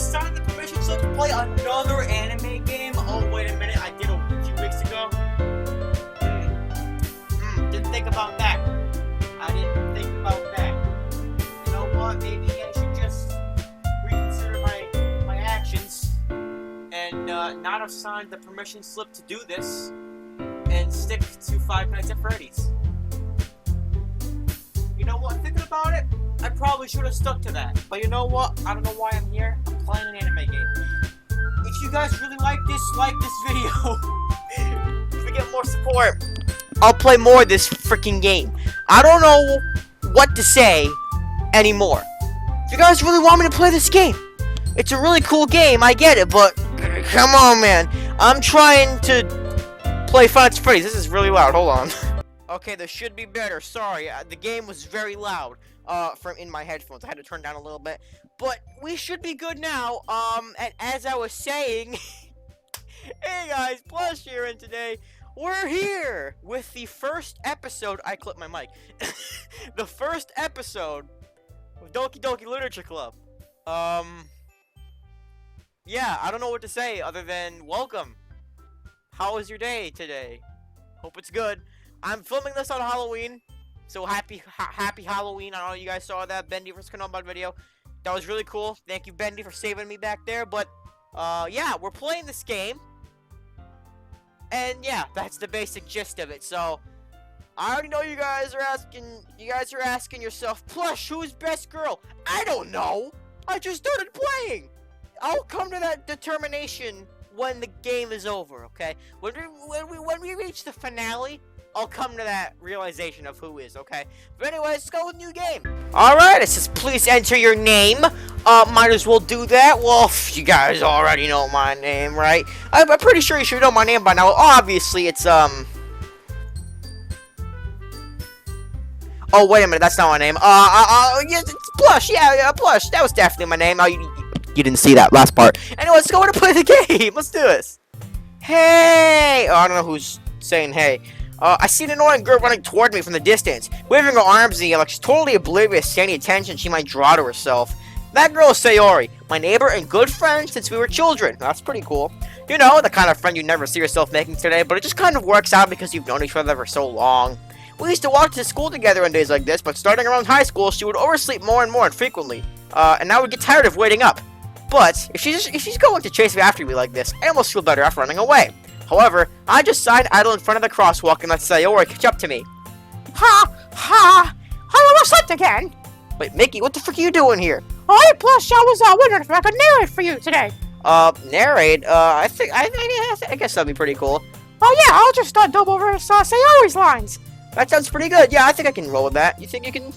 signed the permission slip to play another anime game? Oh, wait a minute, I did a few weeks ago. Didn't think about that. I didn't think about that. You know what, maybe I should just reconsider my actions and not have signed the permission slip to do this and stick to Five Nights at Freddy's. You know what, thinking about it, I probably should have stuck to that. But you know what? I don't know why I'm here. I'm playing an anime game. If you guys really like this video. If we get more support, I'll play more of this freaking game. I don't know what to say anymore. If you guys really want me to play this game, it's a really cool game, I get it, but come on, man. I'm trying to play Five Nights at Freddy's. This is really loud. Hold on. Okay, this should be better. Sorry, the game was very loud from in my headphones. I had to turn down a little bit, but we should be good now. And as I was saying, hey guys, Plush here, and today we're here with the first episode. I clipped my mic. The first episode of Doki Doki Literature Club. Yeah, I don't know what to say other than welcome. How was your day today? Hope it's good. I'm filming this on Halloween, so happy Halloween. I don't know if you guys saw that Bendy vs. Kanobot video. That was really cool. Thank you, Bendy, for saving me back there. But yeah, we're playing this game, and yeah, that's the basic gist of it. So I already know you guys are asking. You guys are asking yourself, Plush, who's best girl? I don't know. I just started playing. I'll come to that determination when the game is over. Okay, when we reach the finale, I'll come to that realization of who is, okay? But anyways, let's go with new game. Alright, it says please enter your name. Might as well do that. Well, you guys already know my name, right? I'm pretty sure you should know my name by now. Obviously, it's, Oh, wait a minute, that's not my name. Yes, it's Plush. Yeah, Plush. That was definitely my name. Oh, you didn't see that last part. Anyway, let's go to play the game. Let's do this. Hey! Oh, I don't know who's saying hey. I see an annoying girl running toward me from the distance, waving her arms in the air like she's totally oblivious to any attention she might draw to herself. That girl is Sayori, my neighbor and good friend since we were children. That's pretty cool. You know, the kind of friend you never see yourself making today, but it just kind of works out because you've known each other for so long. We used to walk to school together on days like this, but starting around high school, she would oversleep more and more infrequently, and I would get tired of waiting up. But if she's going to chase after me like this, I almost feel better after running away. However, I just side idle in front of the crosswalk and let Sayori catch up to me. I almost slept again. Wait, Mickey, what the frick are you doing here? Oh, hey, Plush, I was wondering if I could narrate for you today. Narrate? I guess that'd be pretty cool. Oh yeah, I'll just dub over Sayori's lines. That sounds pretty good. Yeah, I think I can roll with that. You think you can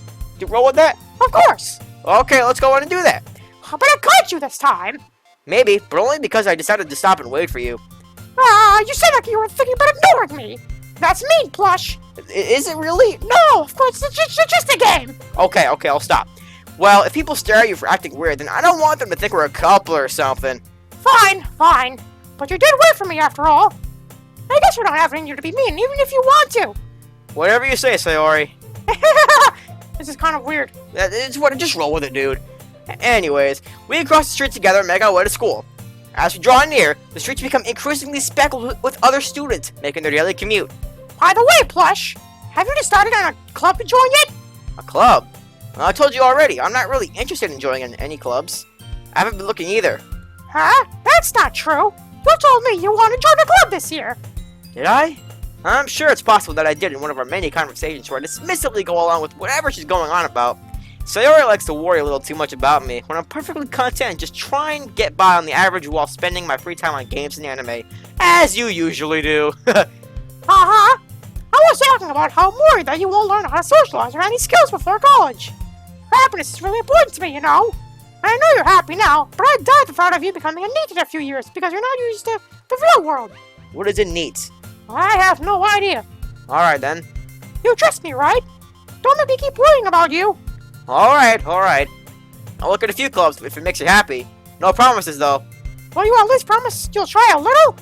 roll with that? Of course. Okay, let's go on and do that. But I caught you this time. Maybe, but only because I decided to stop and wait for you. You said like you were thinking about ignoring me. That's mean, Plush. Is it really? No, of course, it's just a game. Okay, I'll stop. Well, if people stare at you for acting weird, then I don't want them to think we're a couple or something. Fine. But you did wait for me after all. I guess we're not having you to be mean, even if you want to. Whatever you say, Sayori. This is kind of weird. Just roll with it, dude. Anyways, we cross the street together and make our way to school. As we draw near, the streets become increasingly speckled with other students making their daily commute. By the way, Plush, have you decided on a club to join yet? A club? Well, I told you already, I'm not really interested in joining any clubs. I haven't been looking either. Huh? That's not true. You told me you want to join a club this year. Did I? I'm sure it's possible that I did in one of our many conversations where I dismissively go along with whatever she's going on about. Sayori likes to worry a little too much about me, when I'm perfectly content just trying to get by on the average while spending my free time on games and anime. As you usually do. I was talking about how I'm worried that you won't learn how to socialize or any skills before college. Happiness is really important to me, you know. I know you're happy now, but I'd die the thought of you becoming a NEET in a few years because you're not used to the real world. What is a NEET? I have no idea. Alright then. You trust me, right? Don't make me keep worrying about you. Alright. I'll look at a few clubs if it makes you happy. No promises, though. Well, you at least promise you'll try a little?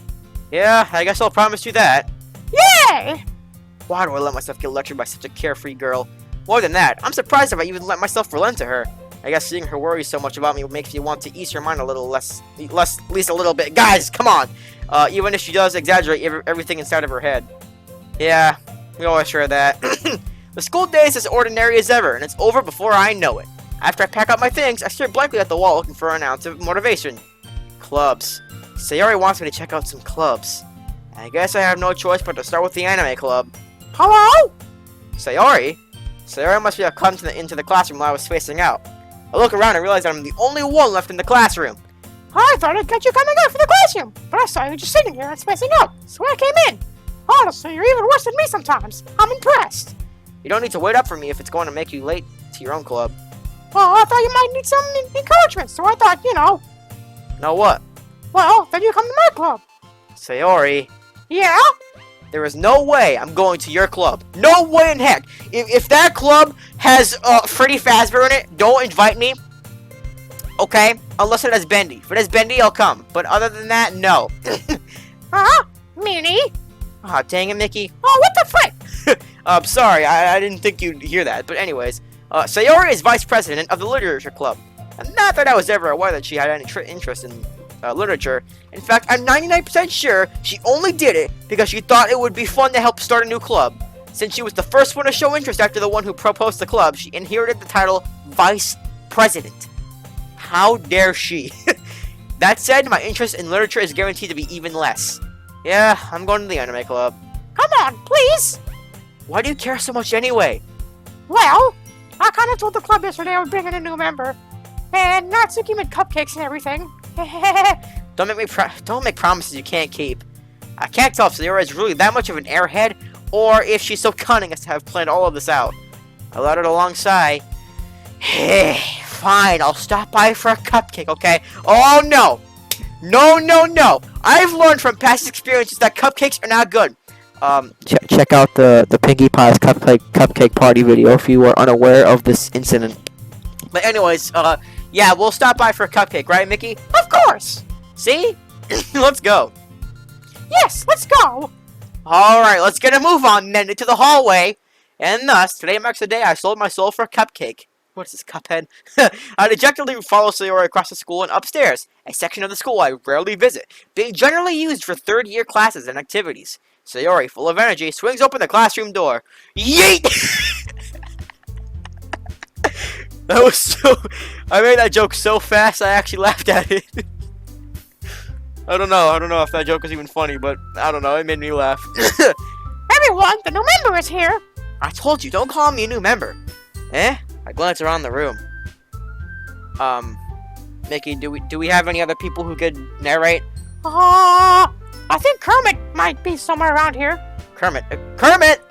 Yeah, I guess I'll promise you that. Yay! Why do I let myself get lectured by such a carefree girl? More than that, I'm surprised if I even let myself relent to her. I guess seeing her worry so much about me makes me want to ease her mind a little less, at least a little bit. Guys, come on! Even if she does exaggerate everything inside of her head. Yeah, we always share that. The school day is as ordinary as ever, and it's over before I know it. After I pack up my things, I stare blankly at the wall looking for an ounce of motivation. Clubs. Sayori wants me to check out some clubs. I guess I have no choice but to start with the anime club. Hello? Sayori? Sayori must have come into the classroom while I was spacing out. I look around and realize that I'm the only one left in the classroom. I thought I'd got you coming out for the classroom, but I saw you just sitting here and spacing out, so I came in. Honestly, you're even worse than me sometimes. I'm impressed. You don't need to wait up for me if it's going to make you late to your own club. Well, I thought you might need some encouragement, so I thought, you know. Know what? Well, then you come to my club. Sayori. Yeah? There is no way I'm going to your club. No way in heck. If that club has Freddy Fazbear in it, don't invite me. Okay? Unless it has Bendy. If it has Bendy, I'll come. But other than that, no. Meanie? Ah, dang it, Mickey. Oh, what the frick? I'm sorry. I didn't think you'd hear that. But anyways, Sayori is vice president of the literature club. And not that I was ever aware that she had any interest in literature. In fact, I'm 99% sure she only did it because she thought it would be fun to help start a new club. Since she was the first one to show interest after the one who proposed the club, she inherited the title Vice President. How dare she? That said, my interest in literature is guaranteed to be even less. Yeah, I'm going to the anime club. Come on, please. Why do you care so much anyway? Well, I kind of told the club yesterday I would bring in a new member. And Natsuki made cupcakes and everything. Don't make promises you can't keep. I can't tell if Sayori is really that much of an airhead, or if she's so cunning as to have planned all of this out. I let it along sigh. Hey, fine, I'll stop by for a cupcake, okay? Oh no! No! I've learned from past experiences that cupcakes are not good. Check out the Pinkie Pie's cupcake party video if you were unaware of this incident. But anyways, yeah, we'll stop by for a cupcake, right, Mickey? Of course! See? Let's go. Yes, let's go! Alright, let's get a move on then into the hallway. And thus, today marks the day I sold my soul for a cupcake. What is this, Cuphead? I dejectedly follow Sayori across the school and upstairs, a section of the school I rarely visit, being generally used for third-year classes and activities. Sayori, full of energy, swings open the classroom door. Yeet! That was so... I made that joke so fast I actually laughed at it. I don't know if that joke is even funny, but I don't know, it made me laugh. Everyone, the new member is here! I told you, don't call me a new member. Eh? I glance around the room. Mickey, do we have any other people who could narrate? I think Kermit might be somewhere around here. Kermit? Kermit,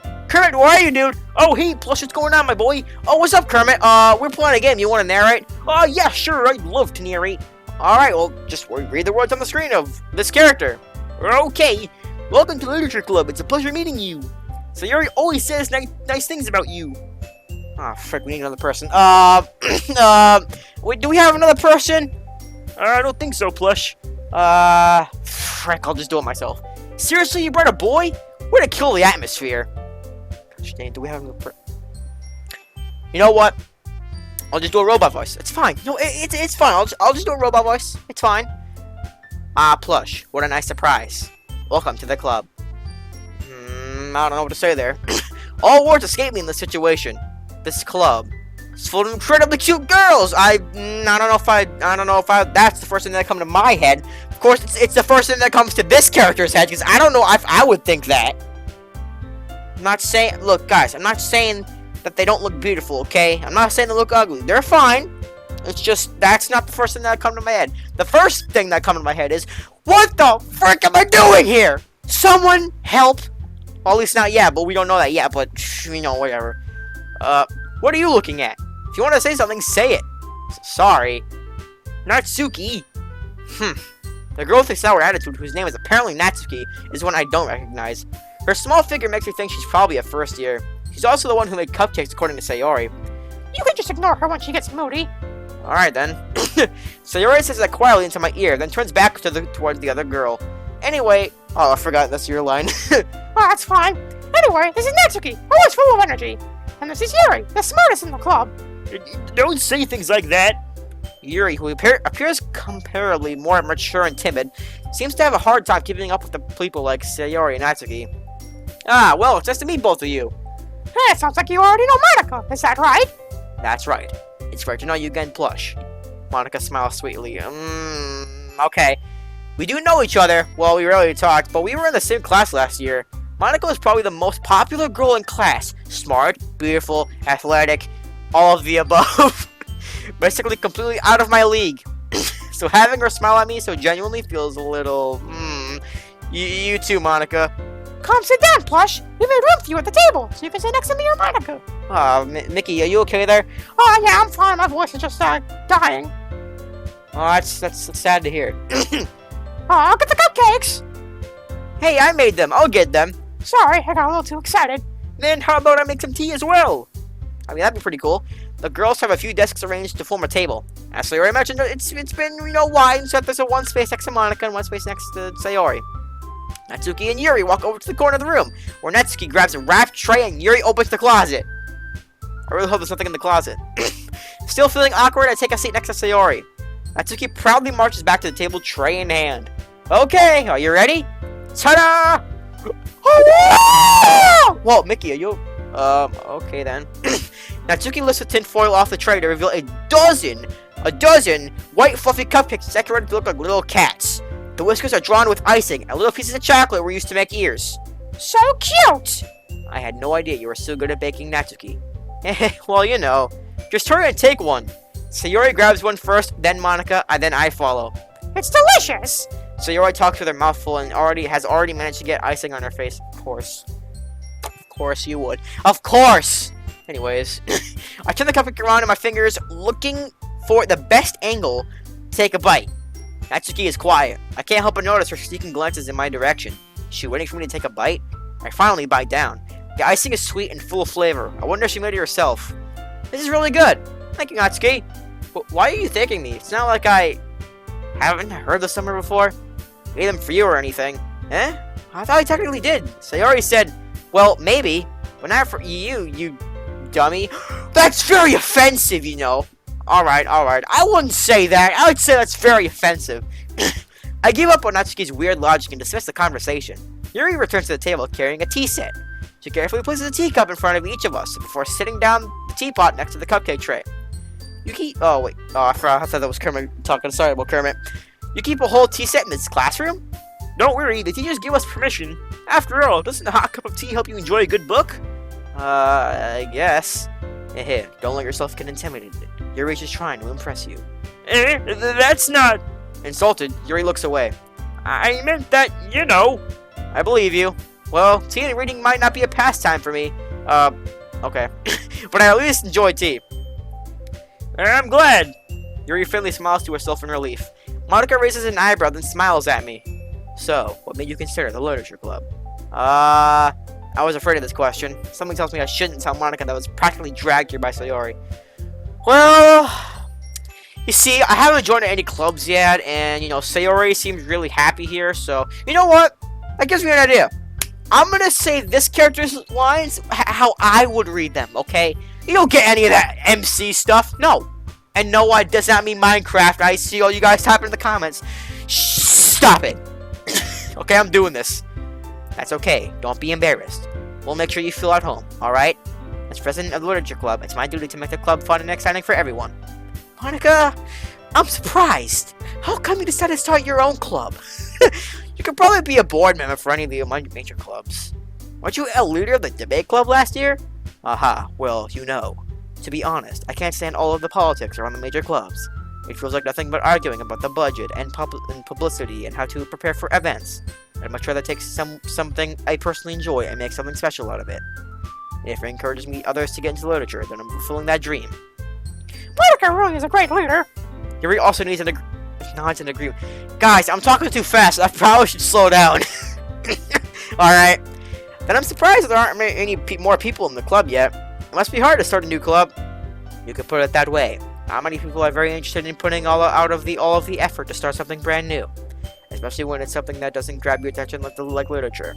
where are you, dude? Oh, hey, Plush, what's going on, my boy? Oh, what's up, Kermit? We're playing a game. You want to narrate? Oh, yeah, sure, I'd love to narrate. Alright, well, just read the words on the screen of this character. Okay. Welcome to Literature Club. It's a pleasure meeting you. Sayori always says nice things about you. Ah, frick, we need another person. Wait, do we have another person? I don't think so, Plush. Frick, I'll just do it myself. Seriously, you brought a boy? Way to kill the atmosphere. Gosh dang, do we have another You know what? I'll just do a robot voice. It's fine. No, it's fine. I'll just do a robot voice. It's fine. Ah, Plush, what a nice surprise. Welcome to the club. I don't know what to say there. All words escape me in this situation. This club is full of incredibly cute girls. I don't know if that's the first thing that comes to my head. Of course, it's the first thing that comes to this character's head, because I don't know if I would think that. I'm not saying, look, guys, I'm not saying that they don't look beautiful, okay? I'm not saying they look ugly. They're fine. It's just, that's not the first thing that comes to my head. The first thing that comes to my head is, what the frick am I doing here? Someone help. Well, at least not yet, but we don't know that yet, but, you know, whatever. What are you looking at? If you want to say something, say it. Sorry. Natsuki. The girl with the sour attitude, whose name is apparently Natsuki, is one I don't recognize. Her small figure makes me think she's probably a first year. She's also the one who made cupcakes, according to Sayori. You can just ignore her when she gets moody. Alright then. Sayori says that quietly into my ear, then turns back towards the other girl. Anyway, oh, I forgot that's your line. Oh, that's fine. Anyway, this is Natsuki, always full of energy. And this is Yuri, the smartest in the club. Don't say things like that. Yuri, who appears comparably more mature and timid, seems to have a hard time keeping up with the people like Sayori and Natsuki. Ah, well, it's nice to meet both of you. Hey, sounds like you already know Monica. Is that right? That's right. It's great to know you again, Plush. Monica smiles sweetly. Okay. We do know each other. Well, we rarely talked, but we were in the same class last year. Monica was probably the most popular girl in class. Smart, beautiful, athletic, all of the above. Basically completely out of my league. So having her smile at me so genuinely feels a little... You too, Monica. Come sit down, Plush. We made room for you at the table, so you can sit next to me or Monica. Mickey, are you okay there? Oh, yeah, I'm fine. My voice is just, dying. Oh, that's sad to hear. I'll get the cupcakes. Hey, I made them. I'll get them. Sorry, I got a little too excited. Then how about I make some tea as well? I mean, that'd be pretty cool. The girls have a few desks arranged to form a table. As Sayori mentioned, it's been, wide, so there's a one space next to Monica and one space next to Sayori. Natsuki and Yuri walk over to the corner of the room, where Natsuki grabs a wrapped tray and Yuri opens the closet. I really hope there's nothing in the closet. Still feeling awkward, I take a seat next to Sayori. Natsuki proudly marches back to the table, tray in hand. Okay, are you ready? Ta-da! Oh, whoa, Mickey, are you... okay then. Natsuki lifts the tinfoil off the tray to reveal a dozen white fluffy cupcakes decorated to look like little cats. The whiskers are drawn with icing, and little pieces of chocolate were used to make ears. So cute! I had no idea you were so good at baking, Natsuki. Well, just hurry and take one. Sayori grabs one first, then Monica, and then I follow. It's delicious! Sayori talks with her mouth full and has already managed to get icing on her face. Of course. Of course you would. Of course! Anyways, I turn the cupcake around in my fingers, looking for the best angle to take a bite. Natsuki is quiet. I can't help but notice her sneaking glances in my direction. Is she waiting for me to take a bite? I finally bite down. The icing is sweet and full of flavor. I wonder if she made it herself. This is really good. Thank you, Natsuki. But why are you thanking me? It's not like I haven't heard the summer before. Made them for you or anything. Eh? I thought I technically did. Sayori said, well, maybe, but not for you dummy. That's very offensive, Alright. I wouldn't say that. I would say that's very offensive. I give up on Natsuki's weird logic and dismiss the conversation. Yuri returns to the table carrying a tea set. She carefully places a teacup in front of each of us before sitting down the teapot next to the cupcake tray. You keep... Oh, wait. Oh, I thought that was Kermit talking. Sorry about Kermit. You keep a whole tea set in this classroom? Don't worry, the teachers give us permission. After all, doesn't a hot cup of tea help you enjoy a good book? I guess. Hey, don't let yourself get intimidated. Yuri is just trying to impress you. That's not... Insulted, Yuri looks away. I meant that, I believe you. Well, tea and reading might not be a pastime for me. Okay. But I at least enjoy tea. I'm glad. Yuri faintly smiles to herself in relief. Monica raises an eyebrow, then smiles at me. So, what made you consider the literature club? I was afraid of this question. Something tells me I shouldn't tell Monica that I was practically dragged here by Sayori. Well, you see, I haven't joined any clubs yet, and, Sayori seems really happy here, so, you know what? That gives me an idea. I'm gonna say this character's lines how I would read them, okay? You don't get any of that MC stuff, no. And no, I does not mean Minecraft. I see all you guys typing in the comments. Stop it. Okay, I'm doing this. That's okay. Don't be embarrassed. We'll make sure you feel at home, alright? As president of the Literature Club, it's my duty to make the club fun and exciting for everyone. Monica, I'm surprised. How come you decided to start your own club? You could probably be a board member for any of the major clubs. Weren't you a leader of the debate club last year? Aha, well, To be honest, I can't stand all of the politics around the major clubs. It feels like nothing but arguing about the budget and publicity and how to prepare for events. I'd much rather take something I personally enjoy and make something special out of it. If it encourages me others to get into literature, then I'm fulfilling that dream. Monica really is a great leader. Yuri also needs nods and agreement. Guys, I'm talking too fast. I probably should slow down. Alright. Then I'm surprised there aren't any more people in the club yet. It must be hard to start a new club. You could put it that way. Not many people are very interested in putting all of the effort to start something brand new. Especially when it's something that doesn't grab your attention like literature.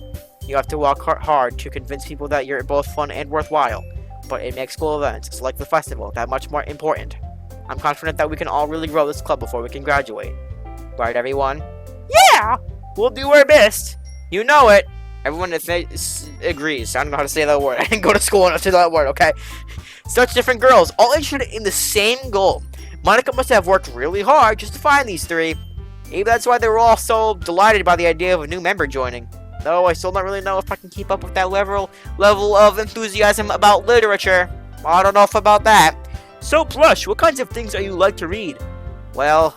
You have to work hard to convince people that you're both fun and worthwhile. but it makes school events, like the festival, that much more important. I'm confident that we can all really grow this club before we can graduate. Right, everyone? Yeah! We'll do our best. You know it! Everyone agrees. I don't know how to say that word. I didn't go to school enough to say that word, okay? Such different girls, all interested in the same goal. Monica must have worked really hard just to find these three. Maybe that's why they were all so delighted by the idea of a new member joining. Though I still don't really know if I can keep up with that level of enthusiasm about literature. I don't know about that. So, Plush, what kinds of things are you like to read? Well,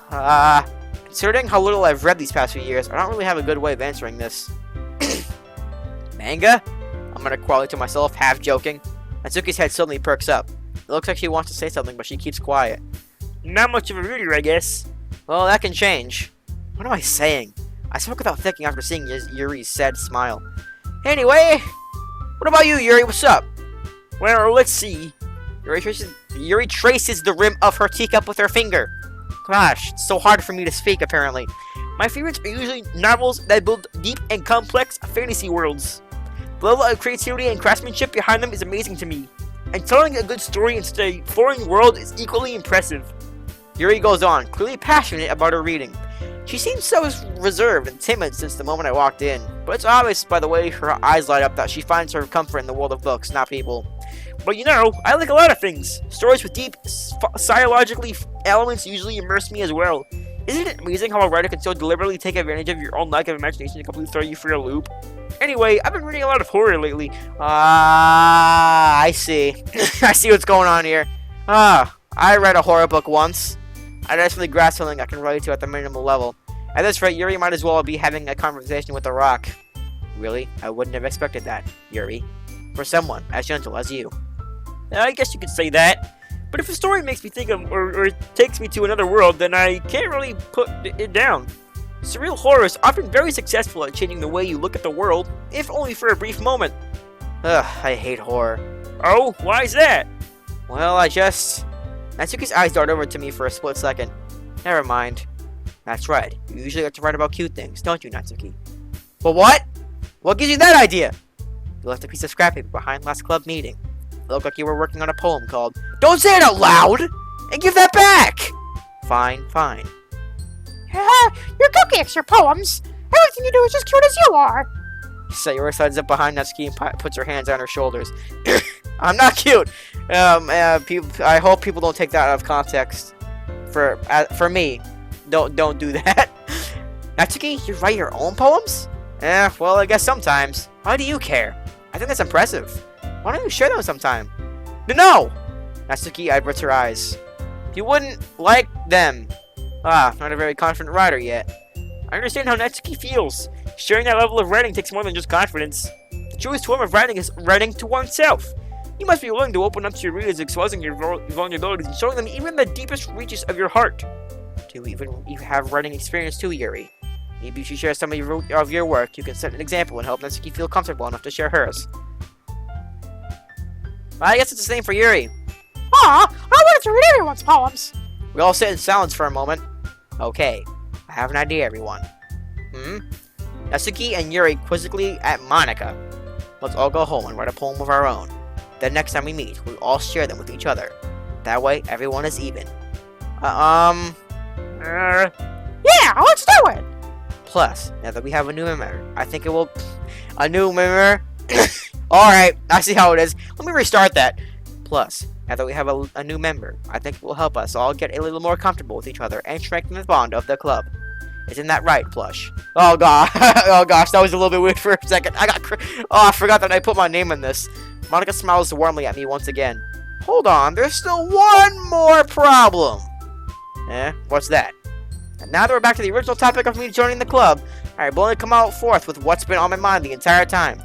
considering how little I've read these past few years, I don't really have a good way of answering this. Manga? I'm gonna quietly to myself, half joking. Natsuki's head suddenly perks up. It looks like she wants to say something, but she keeps quiet. Not much of a reader, I guess. Well, that can change. What am I saying? I spoke without thinking after seeing Yuri's sad smile. Anyway, what about you, Yuri? What's up? Well, let's see. Yuri traces the rim of her teacup with her finger. Gosh, it's so hard for me to speak, apparently. My favorites are usually novels that build deep and complex fantasy worlds. The level of creativity and craftsmanship behind them is amazing to me. And telling a good story in such a foreign world is equally impressive. Yuri goes on, clearly passionate about her reading. She seems so reserved and timid since the moment I walked in, but it's obvious by the way her eyes light up that she finds her comfort in the world of books, not people. But you know, I like a lot of things. Stories with deep, psychologically elements usually immerse me as well. Isn't it amazing how a writer can so deliberately take advantage of your own lack of imagination to completely throw you for a loop? Anyway, I've been reading a lot of horror lately. I see. I see what's going on here. I read a horror book once. I just really grasped something I can relate to at the minimal level. At this rate, Yuri might as well be having a conversation with a rock. Really? I wouldn't have expected that, Yuri. For someone as gentle as you. I guess you could say that. But if a story makes me think of, or takes me to another world, then I can't really put it down. Surreal horror is often very successful at changing the way you look at the world, if only for a brief moment. Ugh, I hate horror. Oh, why is that? Well, Natsuki's eyes dart over to me for a split second. Never mind. That's right. You usually like to write about cute things, don't you, Natsuki? But what? What gives you that idea? You left a piece of scrap paper behind last club meeting. It looked like you were working on a poem called "Don't Say It Out Loud!" And give that back! Fine. Your cupcakes, your poems. Everything you do is as cute as you are. Sayori slides up behind Natsuki and puts her hands on her shoulders. I'm not cute. I hope people don't take that out of context. For me, don't do that. Natsuki, you write your own poems? Well, I guess sometimes. Why do you care? I think that's impressive. Why don't you share them sometime? No! Natsuki averts her eyes. You wouldn't like them. Not a very confident writer yet. I understand how Natsuki feels. Sharing that level of writing takes more than just confidence. The truest form of writing is writing to oneself. You must be willing to open up to your readers, exposing your vulnerabilities and showing them even the deepest reaches of your heart. Do you have writing experience too, Yuri? Maybe if you share some of your work, you can set an example and help Natsuki feel comfortable enough to share hers. Well, I guess it's the same for Yuri. I wanted to read everyone's poems. We all sit in silence for a moment. Okay, I have an idea, everyone. Natsuki and Yuri quizzically at Monica. Let's all go home and write a poem of our own. Then next time we meet, we'll all share them with each other. That way, everyone is even. Yeah, let's do it. Plus, now that we have a new member, I think it will... A new member? Alright, I see how it is. Let me restart that. Plus, now that we have a new member, I think it will help us all get a little more comfortable with each other and strengthen the bond of the club. Isn't that right, Plush? Oh god, oh gosh, that was a little bit weird for a second. I forgot that I put my name in this. Monica smiles warmly at me once again. Hold on, there's still one more problem. What's that? And now that we're back to the original topic of me joining the club, I will only come out forth with what's been on my mind the entire time.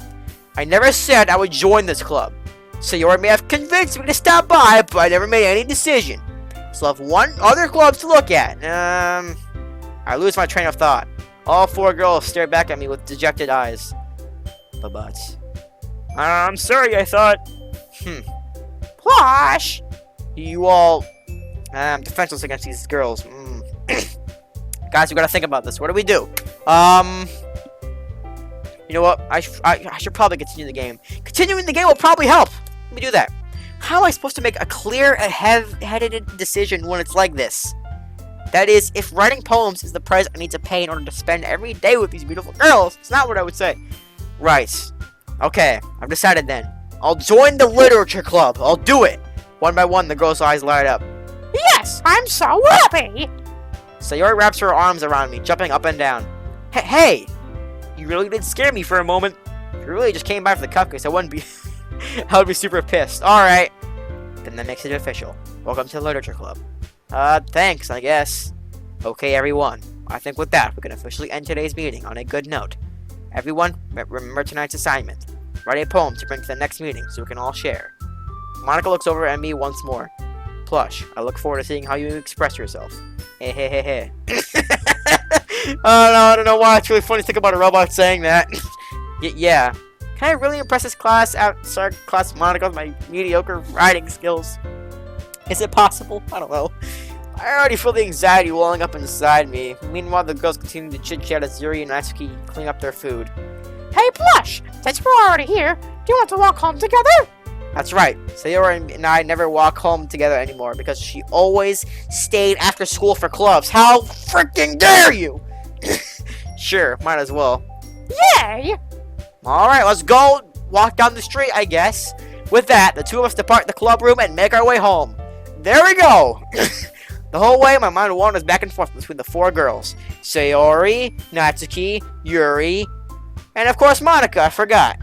I never said I would join this club. Sayori may have convinced me to stop by, but I never made any decision. Still have one other club to look at. I lose my train of thought. All four girls stare back at me with dejected eyes. But. I'm sorry, I thought. Plush! You all... defenseless against these girls. Guys, we gotta think about this. What do we do? You know what? I should probably continue the game. Continuing the game will probably help. Let me do that. How am I supposed to make a clear, headed decision when it's like this? That is, if writing poems is the price I need to pay in order to spend every day with these beautiful girls, it's not what I would say. Right. Okay, I've decided then. I'll join the literature club. I'll do it. One by one, the girl's eyes light up. Yes, I'm so happy. Sayori wraps her arms around me, jumping up and down. Hey! You really did scare me for a moment. If you really just came by for the cupcakes, I wouldn't be... I would be super pissed. Alright. Then that makes it official. Welcome to the literature club. Thanks, I guess. Okay, everyone. I think with that, we can officially end today's meeting on a good note. Everyone, remember tonight's assignment. Write a poem to bring to the next meeting so we can all share. Monica looks over at me once more. Plush, I look forward to seeing how you express yourself. Hey, hey, hey, hey. Oh, no, I don't know why. It's really funny to think about a robot saying that. Yeah. Can I really impress this class outside class Monica with my mediocre writing skills? Is it possible? I don't know. I already feel the anxiety welling up inside me. Meanwhile, the girls continue to chit-chat as Yuri and Natsuki clean up their food. Hey, Plush, since we're already here, do you want to walk home together? That's right. Sayori and I never walk home together anymore because she always stayed after school for clubs. How freaking dare you! Sure, might as well. Yay! Alright, let's go walk down the street, I guess. With that, the two of us depart the club room and make our way home. There we go! The whole way, my mind wanders back and forth between the four girls. Sayori, Natsuki, Yuri, and of course Monica, I forgot.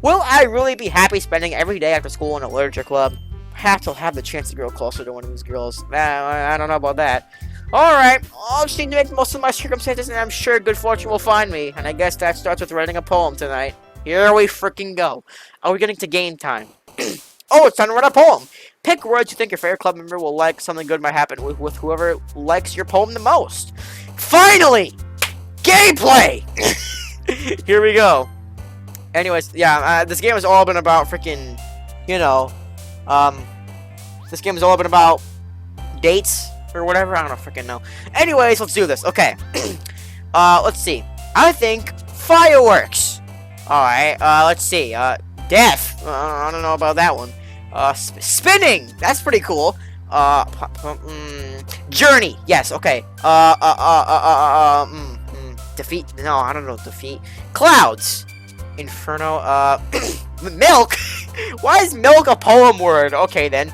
Will I really be happy spending every day after school in a literature club? Perhaps I'll have the chance to grow closer to one of these girls. I don't know about that. Alright, I'll just need to make the most of my circumstances and I'm sure good fortune will find me. And I guess that starts with writing a poem tonight. Here we freaking go. Are we getting to game time? Oh, it's time to write a poem. Pick words you think your favorite club member will like. Something good might happen with whoever likes your poem the most. Finally! Gameplay! Here we go. Anyways, yeah, this game has all been about freaking, you know, this game has all been about dates or whatever. I don't freaking know. Anyways, let's do this. Okay. Let's see. I think fireworks. Alright, let's see. Death. I don't know about that one. Spinning. That's pretty cool. Journey. Yes, okay. Defeat. No, I don't know. Defeat. Clouds. Inferno. Milk. Why is milk a poem word? Okay, then.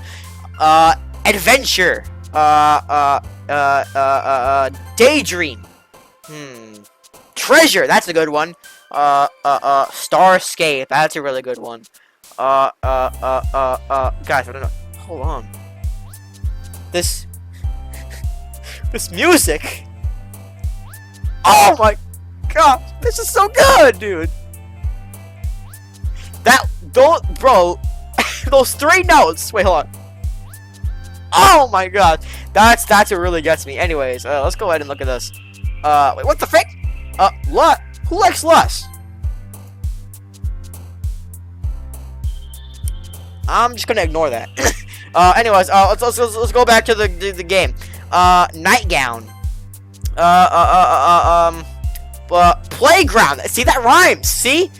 Adventure. Daydream. Treasure. That's a good one. Starscape. That's a really good one. Guys, I don't know. Hold on. This music. Oh my god, this is so good, dude. Bro, those three notes. Wait, hold on. Oh my god, that's what really gets me. Anyways, let's go ahead and look at this. Wait, what the frick? Who likes lust? I'm just gonna ignore that. Anyways, let's go back to the game. Nightgown. Playground. See, that rhymes. See,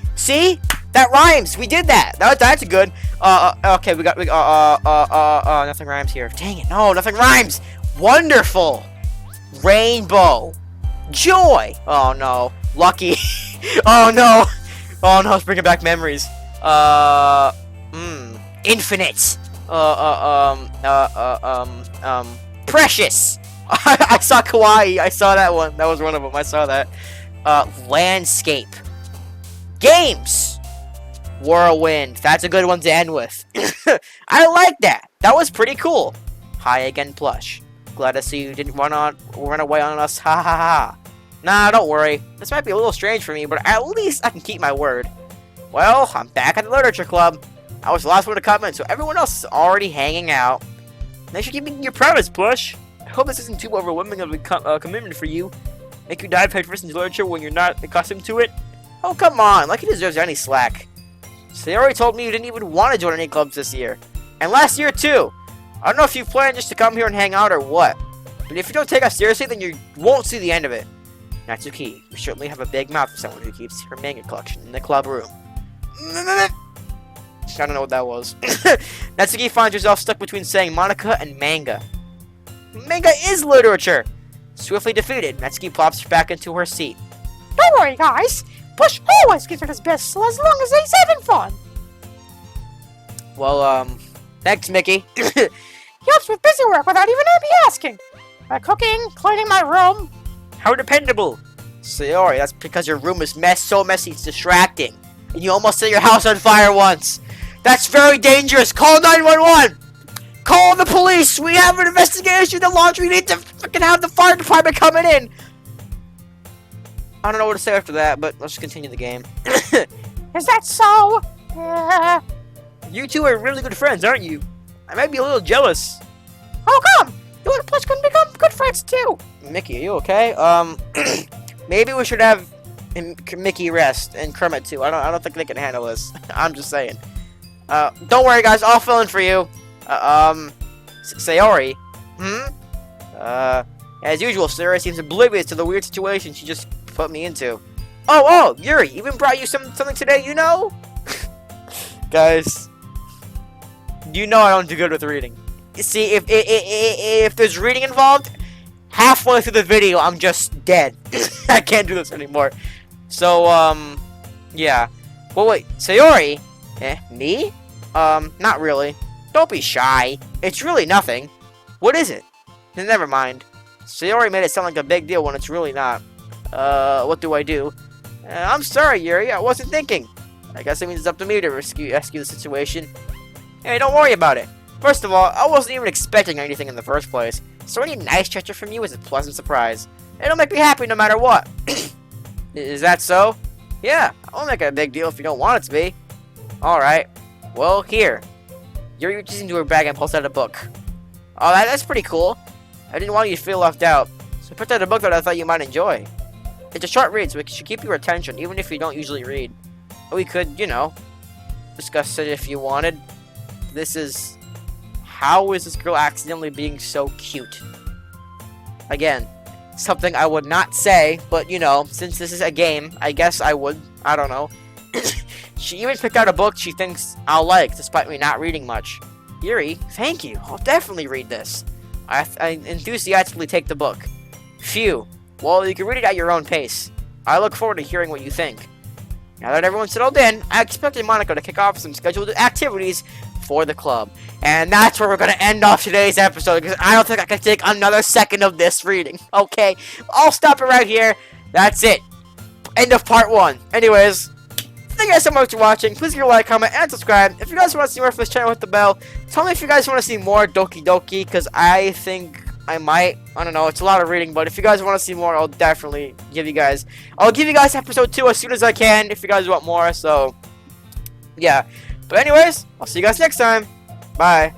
that rhymes. We did that. That's good. Okay, we got nothing rhymes here. Dang it, no, nothing rhymes. Wonderful. Rainbow. Joy. Oh no. Lucky. Oh no. Oh no, it's bringing back memories. Infinite. Precious. I saw kawaii. I saw that one. That was one of them. I saw that. Landscape. Games. Whirlwind. That's a good one to end with. I like that. That was pretty cool. Hi again, Plush. Glad to see you didn't run away on us. Ha ha ha. Nah, don't worry. This might be a little strange for me, but at least I can keep my word. Well, I'm back at the literature club. I was the last one to come in, so everyone else is already hanging out. Thanks for keeping your promise, Plush. I hope this isn't too overwhelming of a commitment for you. Make you dive headfirst into literature when you're not accustomed to it? Oh, come on. Like he deserves any slack. So they already told me you didn't even want to join any clubs this year. And last year, too. I don't know if you plan just to come here and hang out or what. But if you don't take us seriously, then you won't see the end of it. Natsuki, you certainly have a big mouth for someone who keeps her manga collection in the club room. I don't know what that was. Natsuki finds herself stuck between saying Monica and manga. Manga is literature! Swiftly defeated, Natsuki plops back into her seat. Don't worry, guys. Plush always gives it his best as long as he's having fun. Well, thanks, Mickey. He helps with busy work without even me asking. Cooking, cleaning my room. How dependable. Sayori, that's because your room is so messy it's distracting. And you almost set your house on fire once. That's very dangerous. Call 911. Call the police. We have an investigation. The laundry. We need to fucking have the fire department coming in. I don't know what to say after that, but let's just continue the game. Is that so? You two are really good friends, aren't you? I might be a little jealous. How come? You and Plush can become good friends too. Mickey, are you okay? Maybe we should have Mickey rest and Kermit too. I don't think they can handle this. I'm just saying. Don't worry, guys. I'll fill in for you. Sayori. As usual, Sayori seems oblivious to the weird situation she just put me into. Oh, Yuri, even brought you something today, you know? Guys, you know I don't do good with reading. You see, if there's reading involved, halfway through the video, I'm just dead. I can't do this anymore. So, yeah. Well, wait, Sayori? Me? Not really. Don't be shy. It's really nothing. What is it? Never mind. Sayori made it sound like a big deal when it's really not. What do I do? I'm sorry, Yuri. I wasn't thinking. I guess it means it's up to me to rescue the situation. Hey, don't worry about it. First of all, I wasn't even expecting anything in the first place. So any nice gesture from you is a pleasant surprise. It'll make me happy no matter what. Is that so? Yeah, I won't make it a big deal if you don't want it to be. Alright. Well, here. Yuri reaches into her bag and pulls out a book. Oh, that's pretty cool. I didn't want you to feel left out, so I picked out a book that I thought you might enjoy. It's a short read, so it should keep your attention, even if you don't usually read. We could, you know, discuss it if you wanted. This is... How is this girl accidentally being so cute? Again, something I would not say, but, you know, since this is a game, I guess I would. I don't know. She even picked out a book she thinks I'll like, despite me not reading much. Yuri, thank you. I'll definitely read this. I enthusiastically take the book. Phew. Well, you can read it at your own pace. I look forward to hearing what you think. Now that everyone's settled in, I expected Monica to kick off some scheduled activities for the club. And that's where we're going to end off today's episode, because I don't think I can take another second of this reading. Okay, I'll stop it right here. That's it. End of part 1. Anyways, thank you guys so much for watching. Please give a like, comment, and subscribe. If you guys want to see more from this channel, hit the bell. Tell me if you guys want to see more Doki Doki, because I think I might. I don't know. It's a lot of reading, but if you guys want to see more, I'll definitely give you guys. I'll give you guys episode 2 as soon as I can, if you guys want more. So, yeah. But anyways, I'll see you guys next time. Bye.